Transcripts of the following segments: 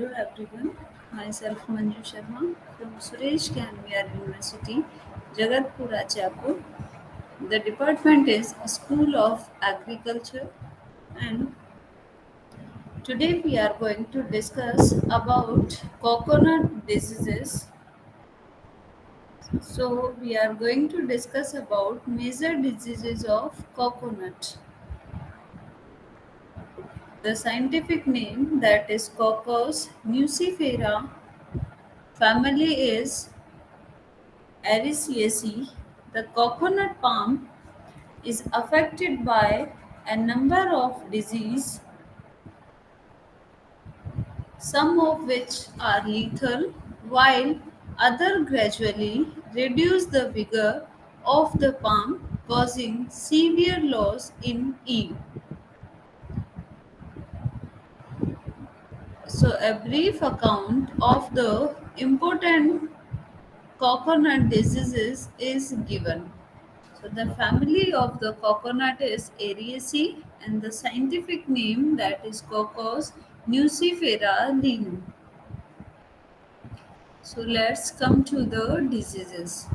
Hello everyone, myself Manju Sharma from Suresh Kanviar University, Jagatpura, Jaipur. The department is School of Agriculture, and today we are going to discuss about coconut diseases. So we are going to discuss about major diseases of coconut. The scientific name, that is Cocos nucifera, family is Ericaceae. The coconut palm is affected by a number of diseases, some of which are lethal, while others gradually reduce the vigor of the palm, causing severe loss in yield. So, a brief account of the important coconut diseases is given. So the family of the coconut is Ariaceae and the scientific name, that is Cocos nucifera linum. So let's come to the diseases.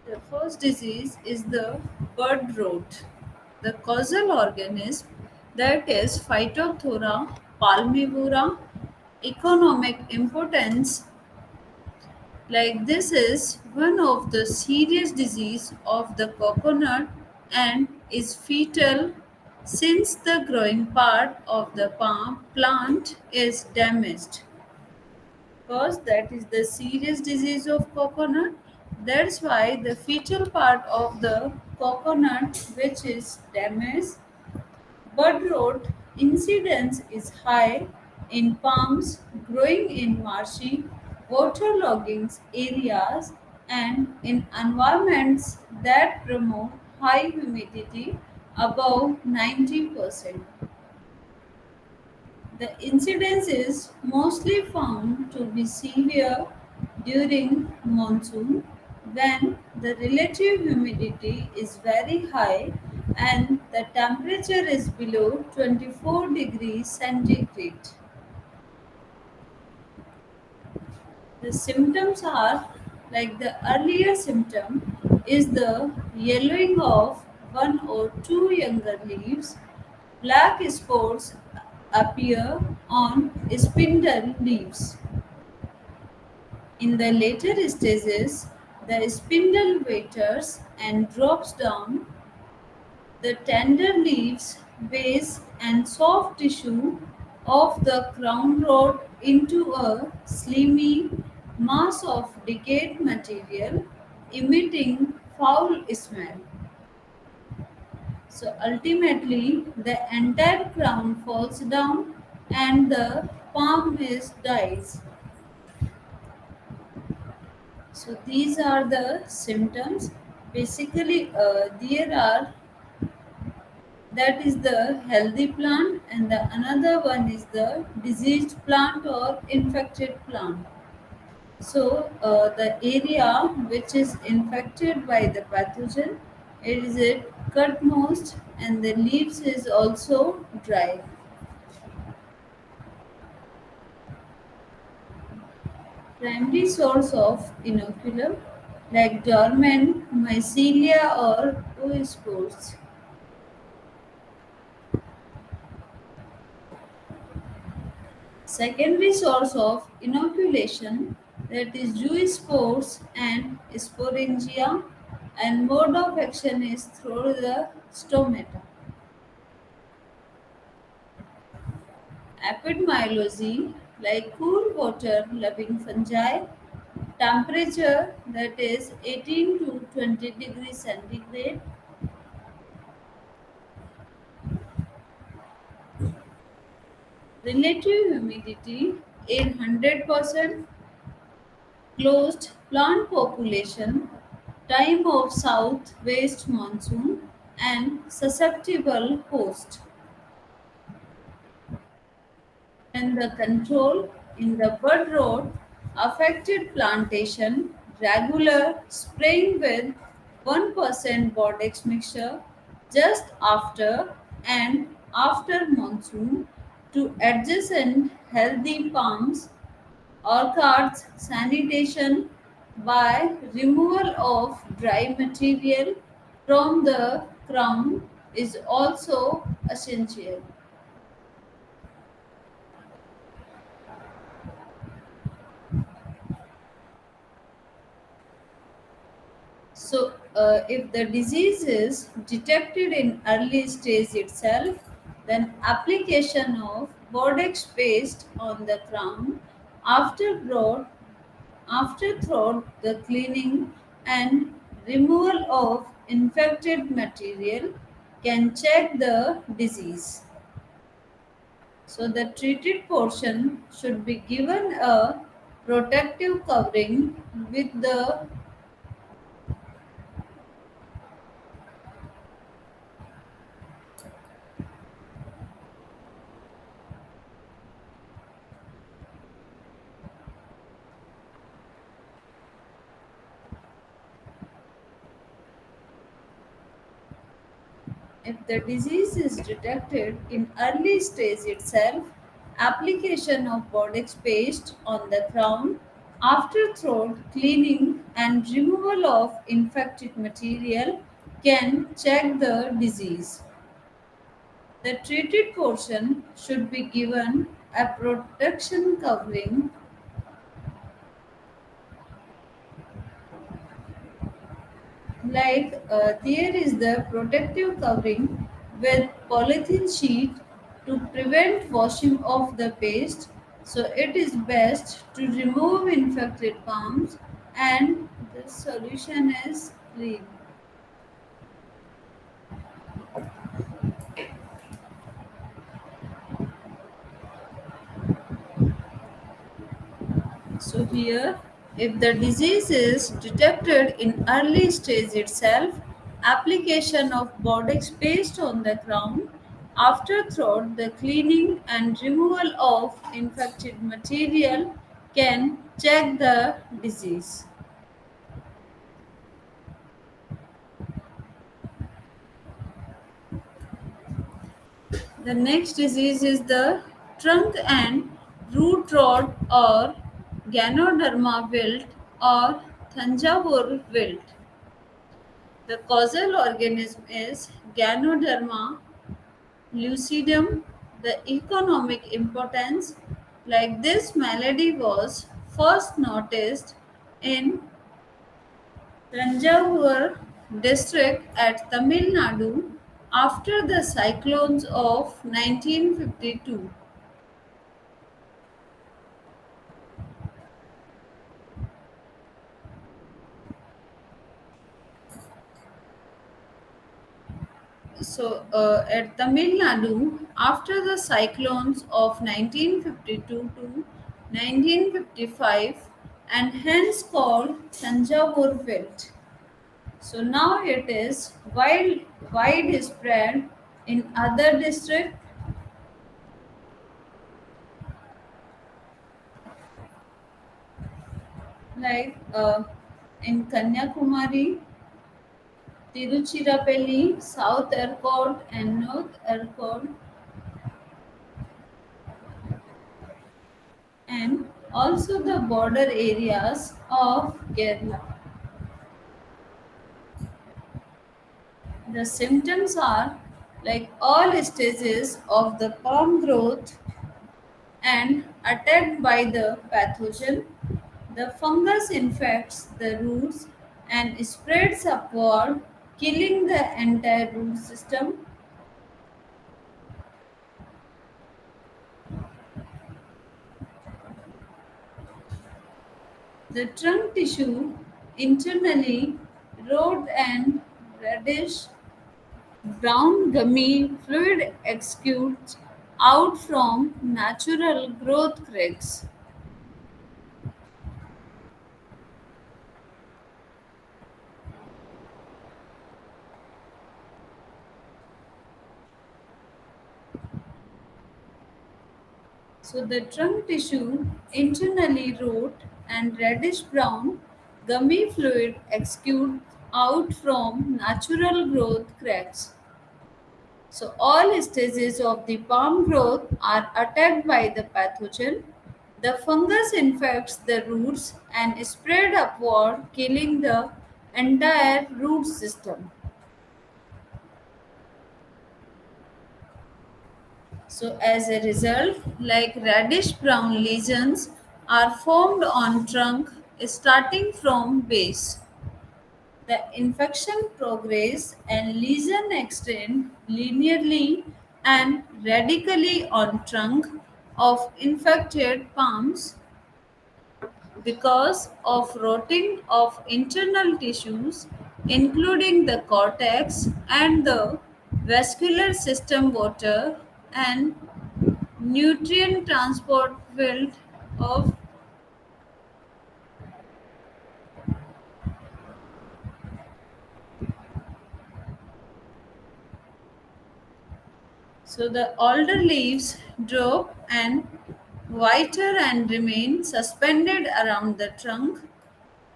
The first disease is the bud rot. The causal organism, that is Phytophthora palmivora, economic importance, like this is one of the serious disease of the coconut and is fatal since the growing part of the palm plant is damaged. Because that is the serious disease of coconut. That's why the fetal part of the coconut which is damaged. Bud rot incidence is high in palms growing in marshy, waterlogging areas and in environments that promote high humidity above 90%. The incidence is mostly found to be severe during monsoon when the relative humidity is very high and the temperature is below 24 degrees centigrade. The symptoms are like the earlier symptom is the yellowing of one or two younger leaves. Black spots appear on spindle leaves. In the later stages, the spindle withers and drops down. The tender leaves, base, and soft tissue of the crown rot into a slimy mass of decayed material emitting foul smell. So ultimately, the entire crown falls down and the palm is dies. So these are the symptoms. Basically, there are, that is the healthy plant, and the another one is the diseased plant or infected plant. So the area which is infected by the pathogen, it is it cut most, and the leaves is also dry. Primary source of inoculum, like dormant mycelia or oospores. Secondary source of inoculation, that is zoospores and sporangia, and mode of action is through the stomata. Epidemiology, like cool water loving fungi, temperature, that is 18 to 20 degrees centigrade, relative humidity 100%, closed plant population, time of southwest monsoon, and susceptible host. And the control In the bud rot affected plantation, regular spraying with 1% Bodex mixture just after and after monsoon to adjacent healthy palms, orchards, sanitation by removal of dry material from the crown is also essential. If the disease is detected in early stage itself, then application of Bodex paste on the crown after growth, after throat, the cleaning and removal of infected material can check the disease. So the treated portion should be given a protective covering with the. If the disease is detected in early stage itself, application of Bodex paste on the crown after throat cleaning and removal of infected material can check the disease. The treated portion should be given a protection covering there is the protective covering with polythene sheet to prevent washing of the paste. So it is best to remove infected palms and the solution is clean. So here, if the disease is detected in early stage itself, application of Bodex paste on the crown, after throat, the cleaning and removal of infected material can check the disease. The next disease is the trunk and root rot or Ganoderma wilt or Thanjavur wilt. The causal organism is Ganoderma lucidum. The economic importance, like this malady, was first noticed in Tanjavur district at Tamil Nadu after the cyclones of 1952. At Tamil Nadu, after the cyclones of 1952 to 1955, and hence called Tanjavur wilt. So now it is wide spread in other districts in Kanyakumari, Tiruchirappalli, South Ercot, and North Ercot, and also the border areas of Kerala. The symptoms are like all stages of the palm growth and attacked by the pathogen. The fungus infects the roots and spreads upward, killing the entire root system. The trunk tissue internally red and reddish brown gummy fluid exudes out from natural growth cracks. So the trunk tissue internally rot and reddish brown gummy fluid exude out from natural growth cracks. So all stages of the palm growth are attacked by the pathogen. The fungus infects the roots and spread upward, killing the entire root system. So as a result, like reddish brown lesions are formed on trunk starting from base. The infection progress and lesion extend linearly and radically on trunk of infected palms because of rotting of internal tissues including the cortex and the vascular system water and nutrient transport field of. So the older leaves drop and whiter and remain suspended around the trunk.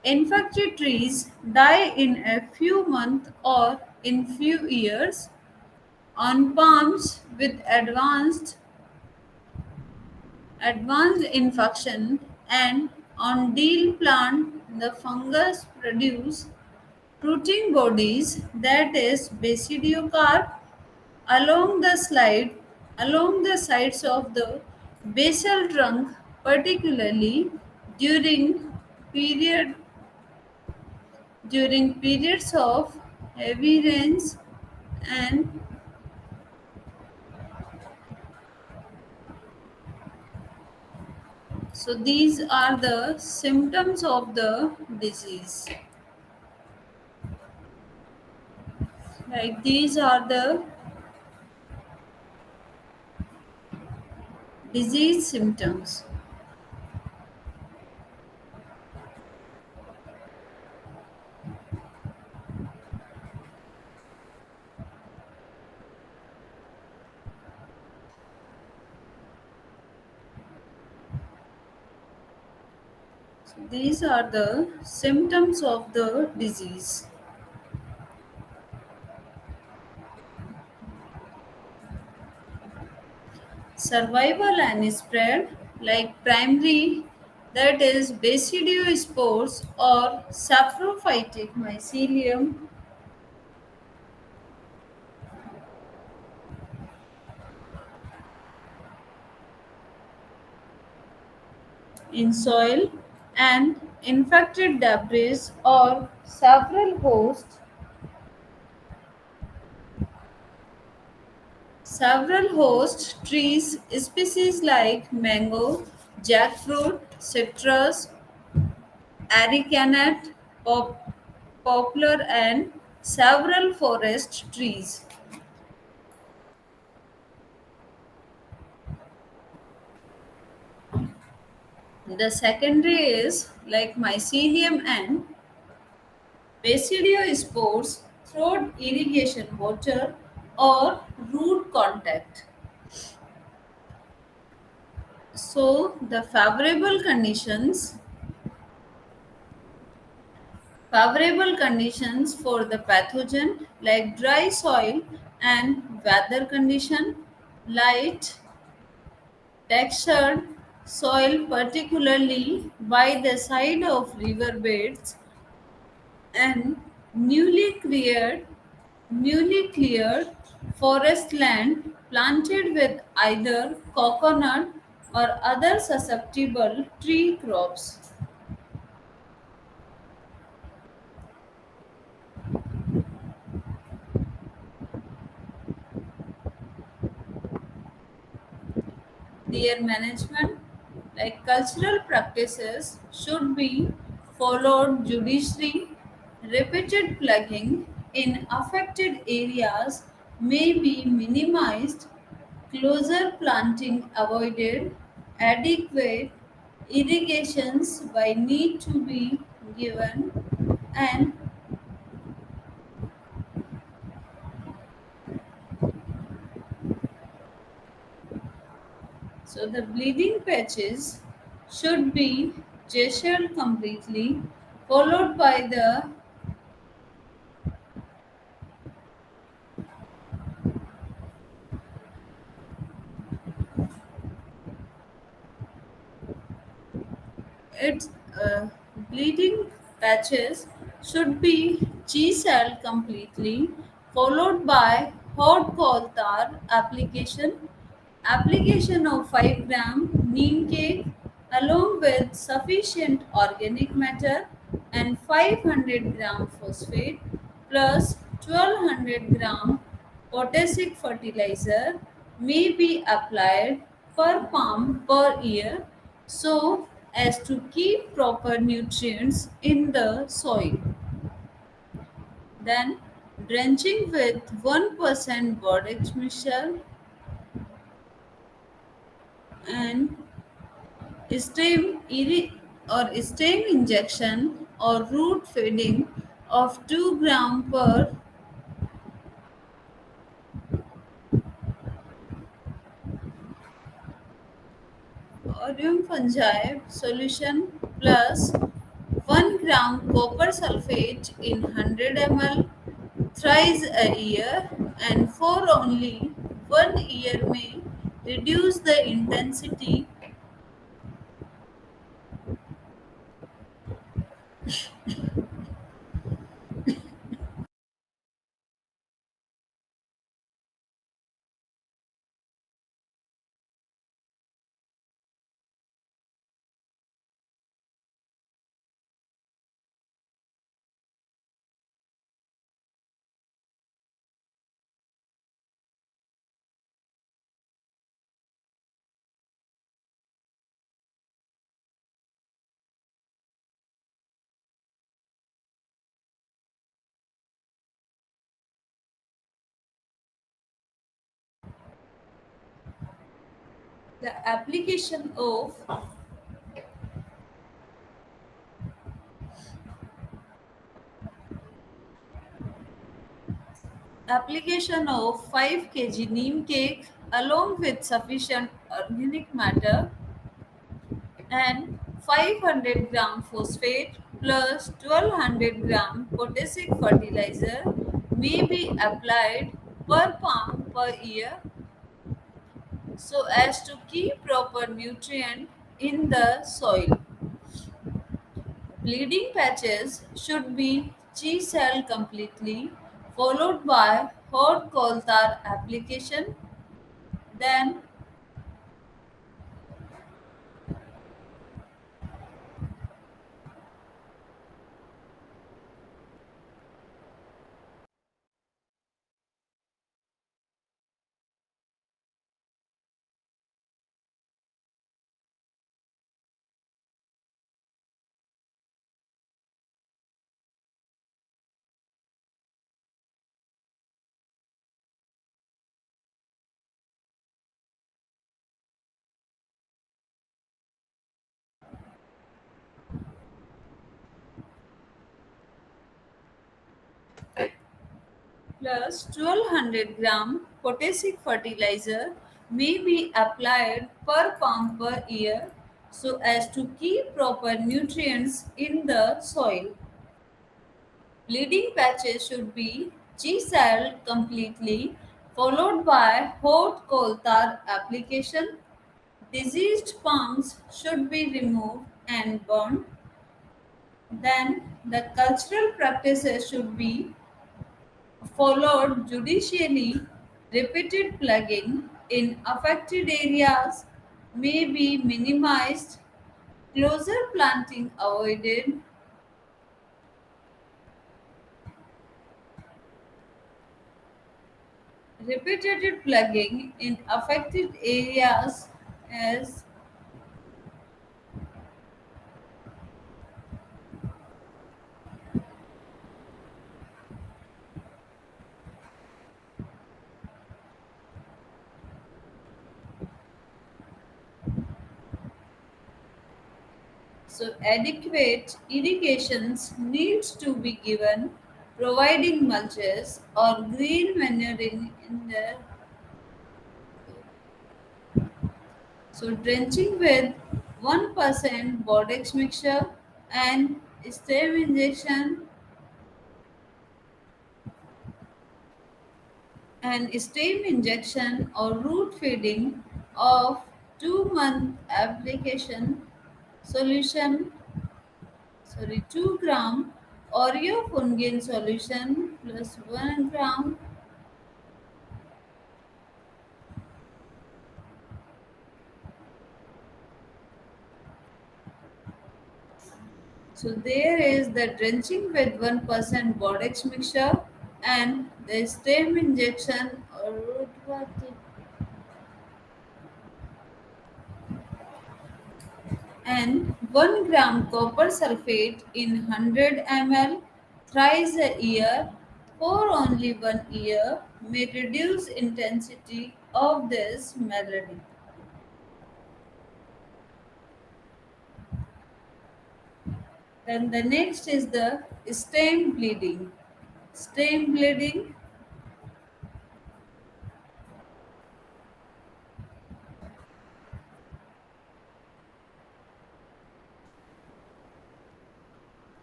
Infected trees die in a few months or in few years. On palms with advanced infection and on deal plant the fungus produce fruiting bodies that is basidiocarp along the slide along the sides of the basal trunk, particularly during period during periods of heavy rains. And so these are the symptoms of the disease. Like these are the disease symptoms. So these are the symptoms of the disease. Survival and spread, like primary, that is basidiospores or saprophytic mycelium in soil and infected debris or several host trees species like mango, jackfruit, citrus, arecanut, poplar and several forest trees. The secondary is like mycelium and basidiospores through irrigation water or root contact. So the favorable conditions for the pathogen like dry soil and weather condition, light textured soil particularly by the side of riverbeds and newly cleared newly cleared forest land planted with either coconut or other susceptible tree crops. Their management, like cultural practices, should be followed judiciously. Repeated plugging in affected areas may be minimized, closer planting avoided, adequate irrigations by need to be given, and So the bleeding patches should be gessured completely, followed by the its bleeding patches should be chiseled completely, followed by hot coal tar application of 5 gram neem cake along with sufficient organic matter and 500-gram phosphate plus 1200-gram potassic fertilizer may be applied per palm per year so as to keep proper nutrients in the soil. Then drenching with 1% Bodex mixture and stem injection or root feeding of 2 gram per Orium fungi solution plus 1 gram copper sulfate in 100 ml thrice a year and for only 1 year may reduce the intensity. The application of 5 kg neem cake along with sufficient organic matter and 500-gram phosphate plus 1200-gram potassic fertilizer may be applied per palm per year so as to keep proper nutrient in the soil. Bleeding patches should be chiseled completely, followed by hot coal tar application. Then, plus 1200-gram potassic fertilizer may be applied per palm per year so as to keep proper nutrients in the soil. Bleeding patches should be chiseled completely, followed by hot coal tar application. Diseased palms should be removed and burned. Then the cultural practices should be followed judicially. Repeated plugging in affected areas may be minimized. Closer planting avoided. Repeated plugging in affected areas as so adequate irrigations needs to be given, providing mulches or green manuring in the So drenching with 1% Bodex mixture and stem injection or root feeding of 2-month application solution, 2 gram Oreofungin solution plus 1 gram. So there is the drenching with 1% Bodex mixture and the stem injection or and 1 gram copper sulfate in 100 ml thrice a year for only 1 year may reduce intensity of this malady. Then the next is the stem bleeding. Stem bleeding.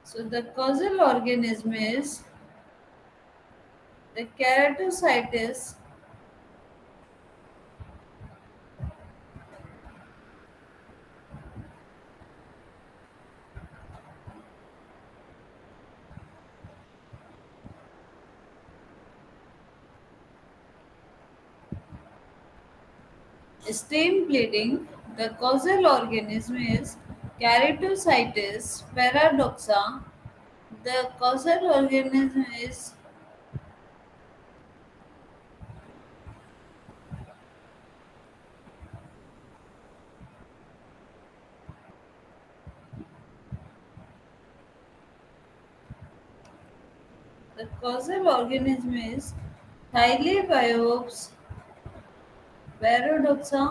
So the causal organism is the keratocytes. Stem bleeding. The causal organism is Keratocytes paradoxa. The causal organism is the causal organism is Thylebiops paradoxa.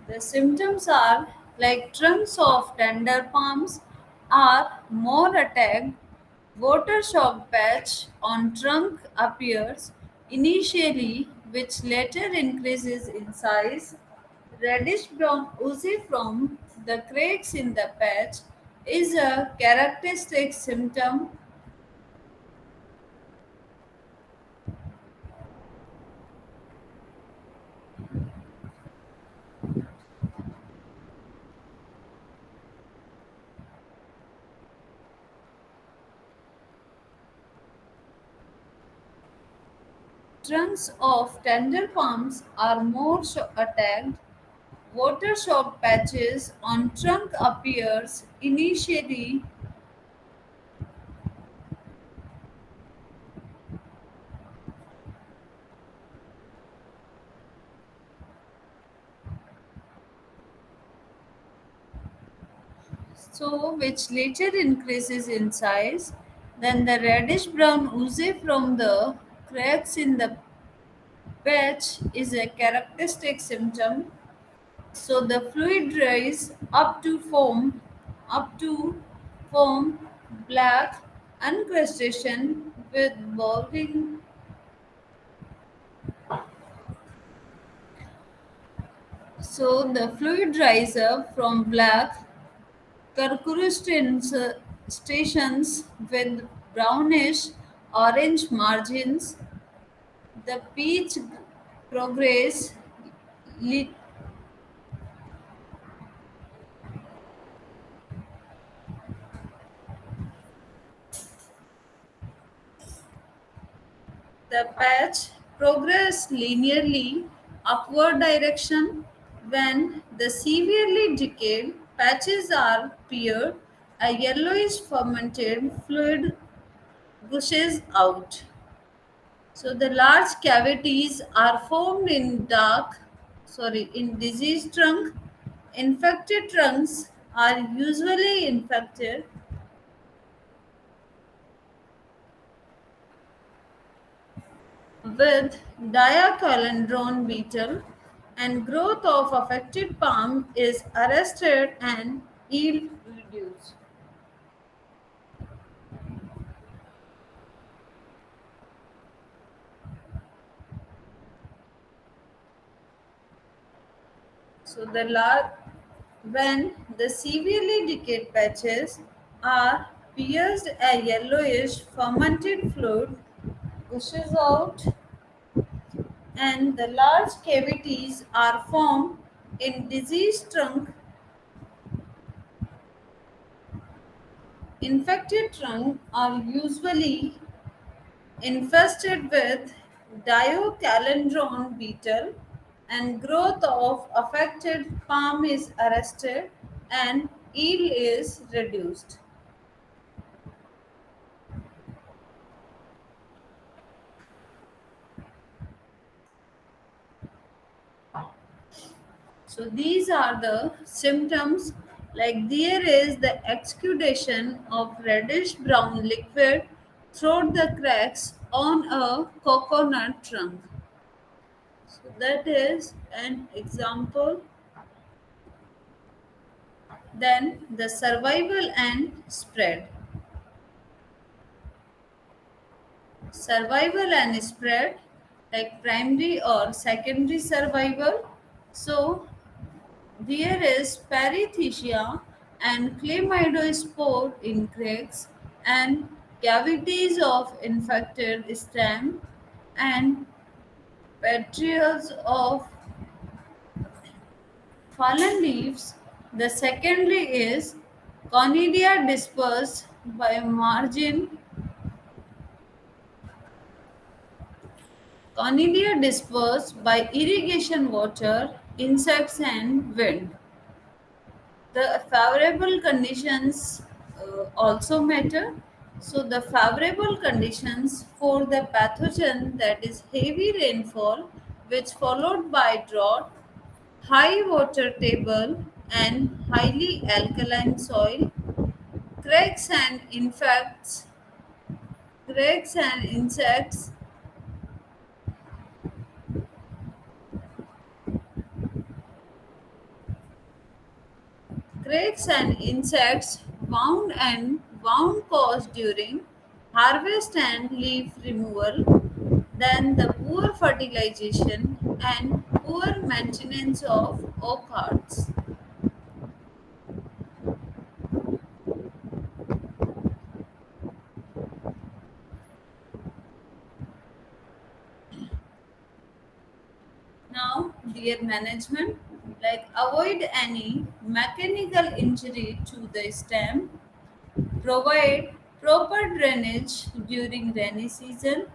The symptoms are like trunks of tender palms are more attacked. Water shock patch on trunk appears initially, which later increases in size. Reddish brown oozy from the cracks in the patch is a characteristic symptom. Trunks of tender palms are more attacked. Water shock patches on trunk appears initially. So which later increases in size. Then the reddish brown oozy from the cracks in the patch is a characteristic symptom. So the fluid rise up to foam, black, uncrustation with boiling. So the fluid rise up from black stations with brownish orange margins. The peach progress. li- The patch progress linearly upward direction. When the severely decayed patches are peeled, a yellowish fermented fluid gushes out. So the large cavities are formed in diseased trunk. Infected trunks are usually infected. with diacalendron beetle, and growth of affected palm is arrested and yield reduced. So when the severely decayed patches are pierced, a yellowish fermented fluid gushes out, and the large cavities are formed in diseased trunk. Infected trunk are usually infested with diocalendron beetle, and growth of affected palm is arrested and yield is reduced. So these are the symptoms, like there is the exudation of reddish brown liquid through the cracks on a coconut trunk. So that is an example. Then the survival and spread. Survival and spread, like primary or secondary survival. So there is perithecia and chlamydospore in cracks and cavities of infected stem and petrioles of fallen leaves. The secondary is conidia dispersed by margin. Conidia dispersed by irrigation water, insects, and wind. The favorable conditions also matter. So, the favorable conditions for the pathogen, that is heavy rainfall, which followed by drought, high water table, and highly alkaline soil, cracks and infects, cracks and insects, cracks and insects, wound caused during harvest and leaf removal, then the poor fertilization and poor maintenance of oak hearts. Now, dear management, like avoid any mechanical injury to the stem, provide proper drainage during rainy season,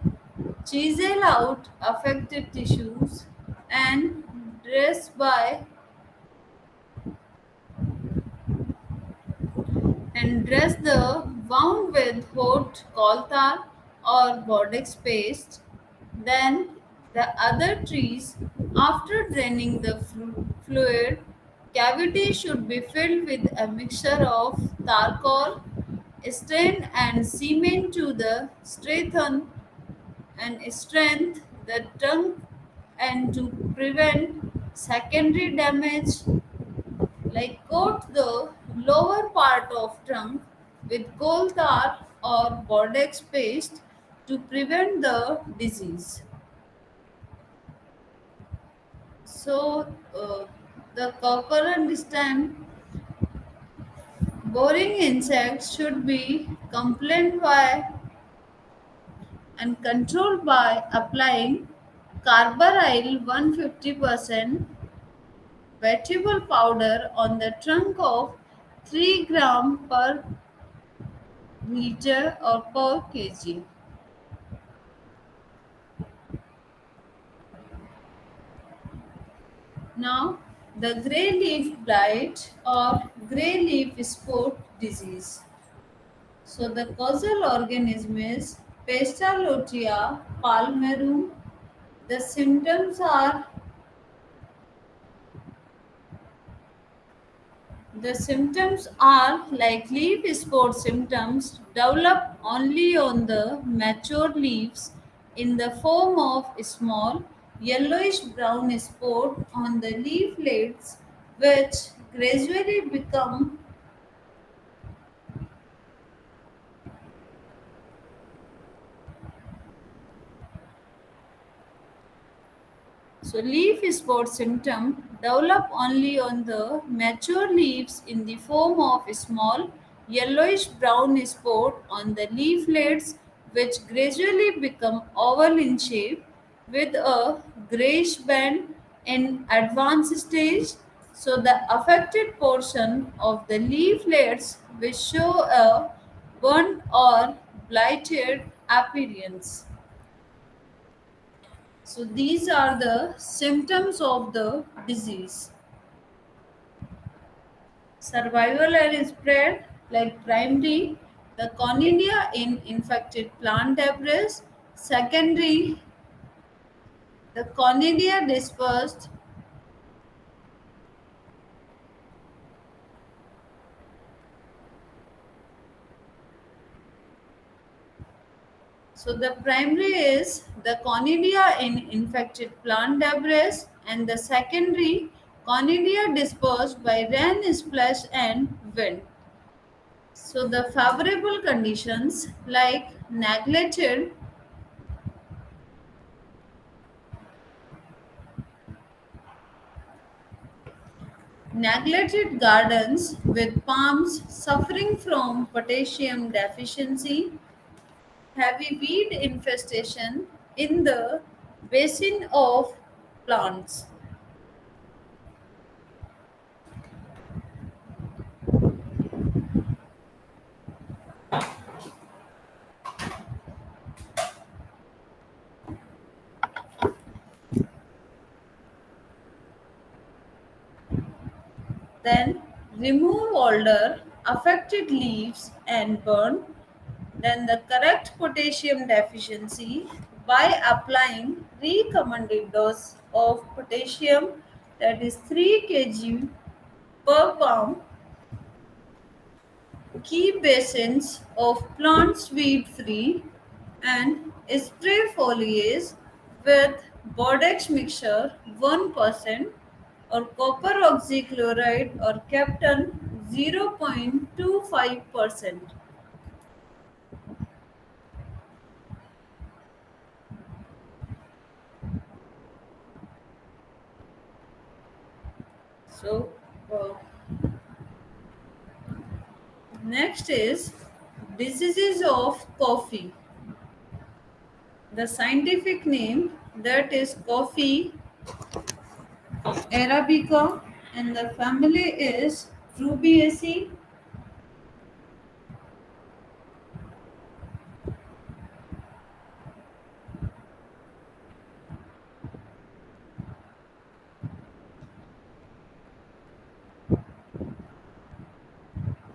chisel out affected tissues, and dress by and dress the wound with hot coltar or bodex paste. Then the other trees, after draining the fluid, cavity should be filled with a mixture of charcoal, stain, and cement to the strength the trunk and to prevent secondary damage, like coat the lower part of trunk with coal tar or bodex paste to prevent the disease. So the coconut stem boring insects should be complained by and controlled by applying carbaryl 150% vegetable powder on the trunk of 3 gram per liter or per kg. Now, the grey leaf blight or grey leaf spot disease. So, the causal organism is Pestalotia palmarum. The symptoms are like leaf spot symptoms develop only on the mature leaves in the form of a small yellowish brown spot on the leaflets which gradually become. So leaf spot symptom develop only on the mature leaves in the form of a small yellowish brown spot on the leaflets which gradually become oval in shape with a grayish band in advanced stage. So the affected portion of the leaflets will show a burnt or blighted appearance. So these are the symptoms of the disease. Survival and spread like primary, the conidia in infected plant debris. Secondary, the conidia dispersed. So the primary is the conidia in infected plant debris, and the secondary conidia dispersed by rain, splash, and wind. So the favorable conditions like neglected gardens with palms suffering from potassium deficiency, heavy weed infestation in the basin of plants. Then remove older affected leaves and burn. Then the correct potassium deficiency by applying recommended dose of potassium, that is 3 kg per palm. Keep basins of plants weed free and spray foliage with Bodex mixture 1% or copper oxychloride or Captain 0.25%. So, uh, next is diseases of coffee. The scientific name, that is coffee arabica, and the family is Rubiaceae.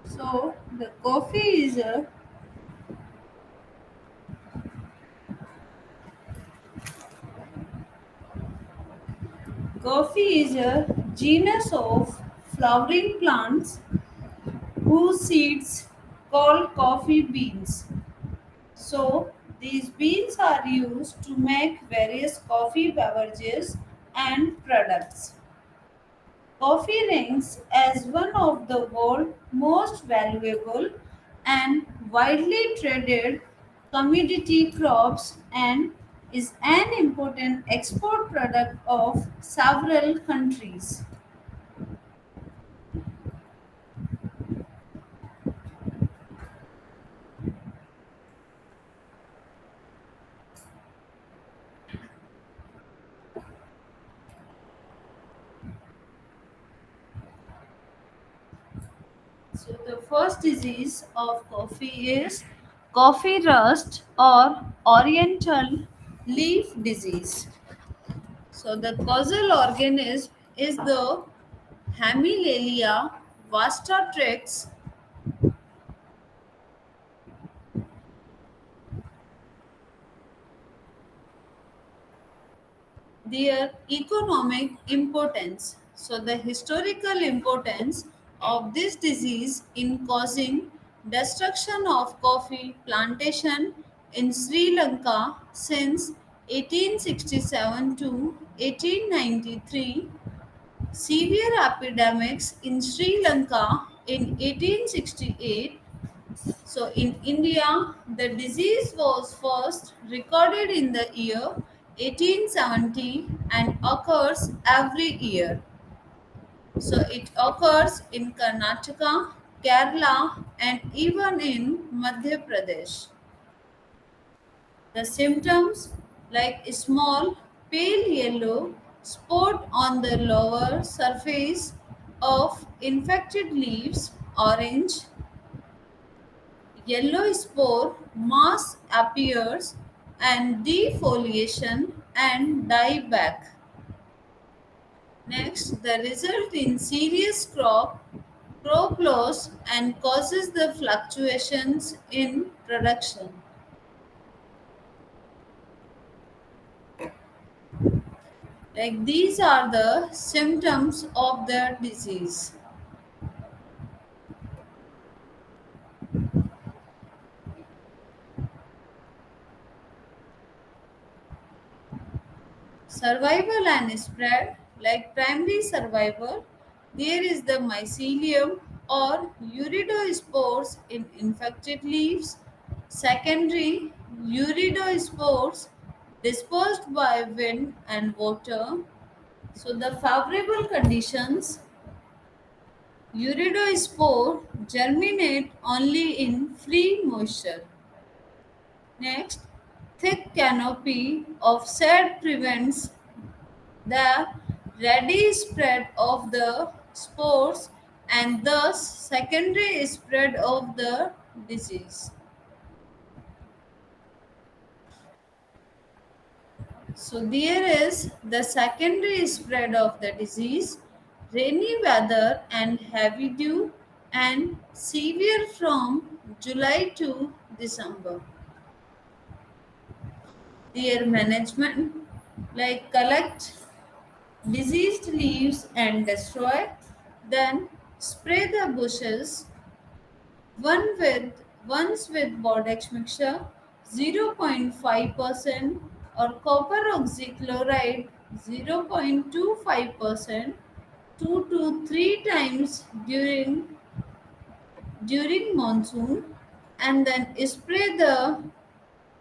So the coffee is a genus of flowering plants whose seeds called coffee beans. So these beans are used to make various coffee beverages and products. Coffee ranks as one of the world's most valuable and widely traded commodity crops and is an important export product of several countries. So the first disease of coffee is coffee rust or oriental leaf disease. So the causal organism is the Hemilalia vastatrix. Their economic importance. So, the historical importance of this disease in causing destruction of coffee plantation in Sri Lanka since 1867 to 1893, severe epidemics in Sri Lanka in 1868. So, in India, the disease was first recorded in the year 1870 and occurs every year. So, it occurs in Karnataka, Kerala, and even in Madhya Pradesh. The symptoms like small pale yellow spot on the lower surface of infected leaves, orange, yellow spore mass appears, and defoliation and dieback. Next, the result in serious crop loss and causes the fluctuations in production. Like these are the symptoms of the disease. Survival and spread, like primary survival, there is the mycelium or uridospores in infected leaves. Secondary, uridospores dispersed by wind and water. So the favorable conditions, uridospore germinate only in free moisture. Next, thick canopy of shade prevents the ready spread of the spores and thus secondary spread of the disease. So there is the secondary spread of the disease, rainy weather and heavy dew and severe from July to December. Their management like collect diseased leaves and destroy, then spray the bushes once with Bordeaux mixture 0.5% or copper oxychloride 0.25% 2 to 3 times during monsoon, and then spray the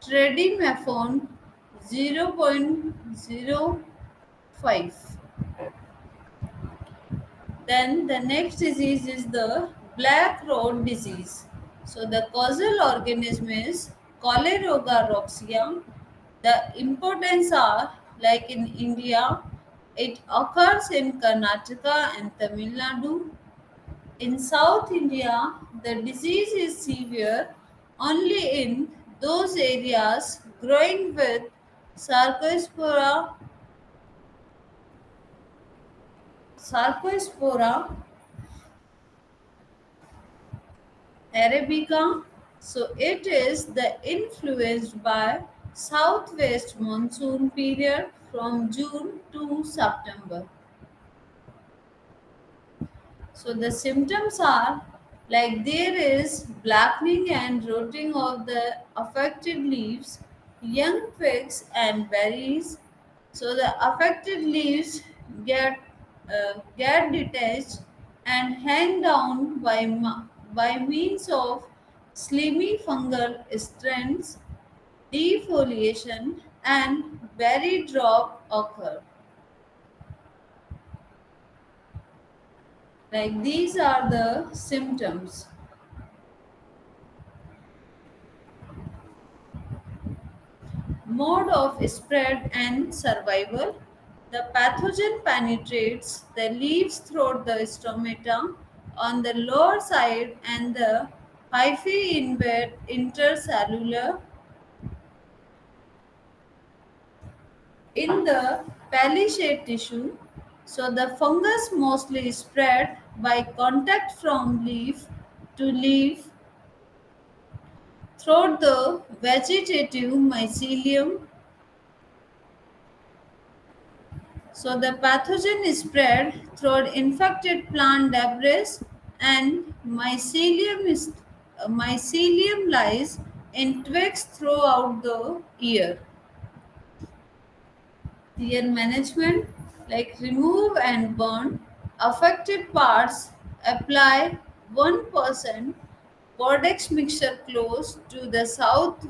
tretinoin 0.05. Then the next disease is the black rot disease. So the causal organism is Coleroga The importance are like in India, it occurs in Karnataka and Tamil Nadu. In South India, the disease is severe only in those areas growing with Sarcospora, Sarcospora Arabica. So it is the influenced by southwest monsoon period from June to September. So the symptoms are like there is blackening and rotting of the affected leaves, young twigs and berries. So the affected leaves get detached and hang down by means of slimy fungal strands, defoliation, and berry drop occur. Like these are the symptoms. Mode of spread and survival. The pathogen penetrates the leaves through the stomata on the lower side and the hyphae invade intercellular in the palisade tissue. So the fungus mostly spread by contact from leaf to leaf through the vegetative mycelium. So the pathogen is spread through infected plant debris and mycelium lies in twigs throughout the year. Year management, like remove and burn affected parts, apply 1% Bordex mixture close to the south.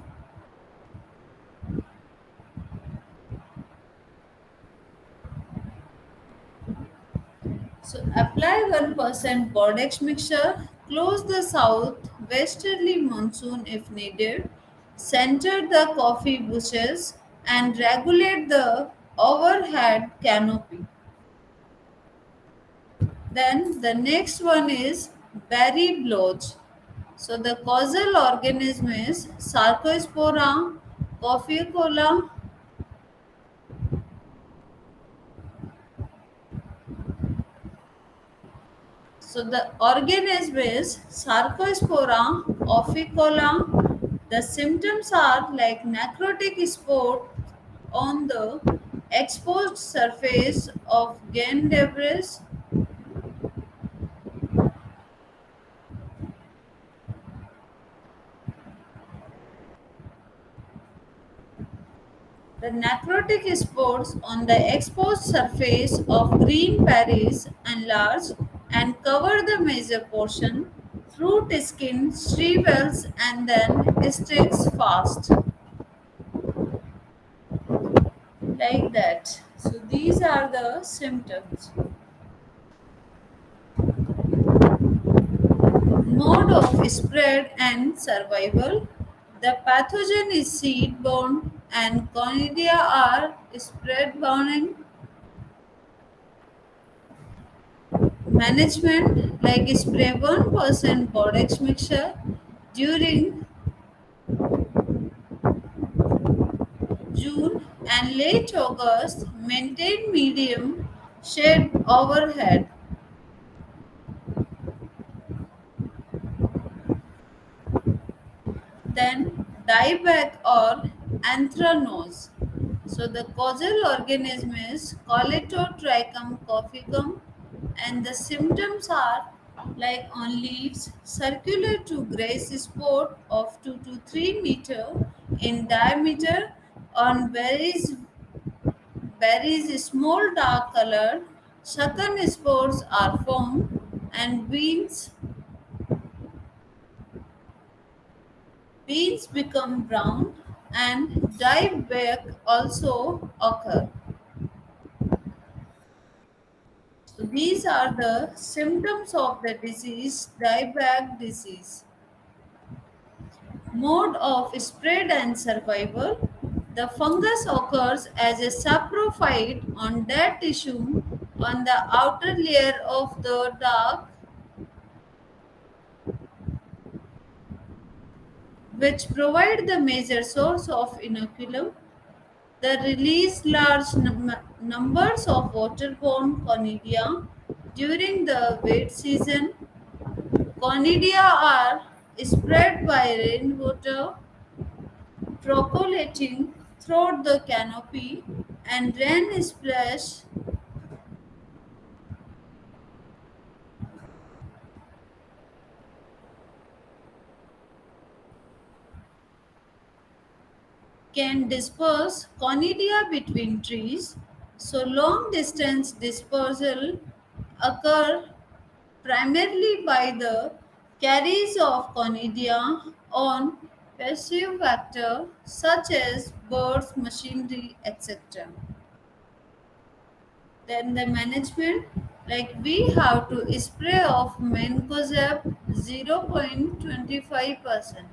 So apply 1% Bordex mixture, close the south westerly monsoon if needed, center the coffee bushes and regulate the overhead canopy. Then the next one is berry blotch. So the causal organism is Sarcospora coffeocola. So the organism is Sarcospora ophicola. The symptoms are like necrotic spot on the exposed surface of game debris. The necrotic spots on the exposed surface of green berries enlarge and cover the major portion. Fruit skin shrivels and then sticks fast, like that. So these are the symptoms. Mode of spread and survival. The pathogen is seed-borne and conidia are spread-borne. Management, like spray 1% Bodex mixture during June and late August. Maintain medium shade overhead. Then dieback or anthracnose. So the causal organism is Coletotrichum coffeacum and the symptoms are like on leaves circular to grayish spot of 2 to 3 meter in diameter, on berries small dark colored sunken spores are formed, and beans become brown and dieback also occur. So these are the symptoms of the disease, dieback disease. Mode of spread and survival. The fungus occurs as a saprophyte on dead tissue on the outer layer of the dark, which provide the major source of inoculum. The release large numbers of waterborne conidia during the wet season. Conidia are spread by rainwater percolating throughout the canopy, and rain splash can disperse conidia between trees. So long distance dispersal occur primarily by the carries of conidia on passive vector such as birds, machinery, etc. Then the management, like we have to spray of mancozeb 0.25%.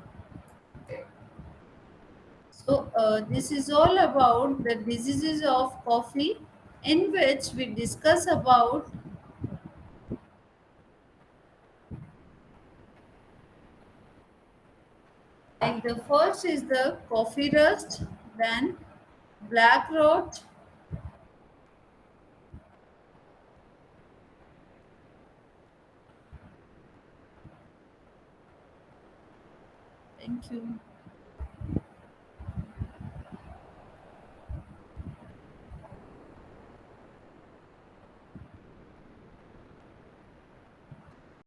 So this is all about the diseases of coffee, in which we discuss about, like the first is the coffee rust, then black rot. Thank you.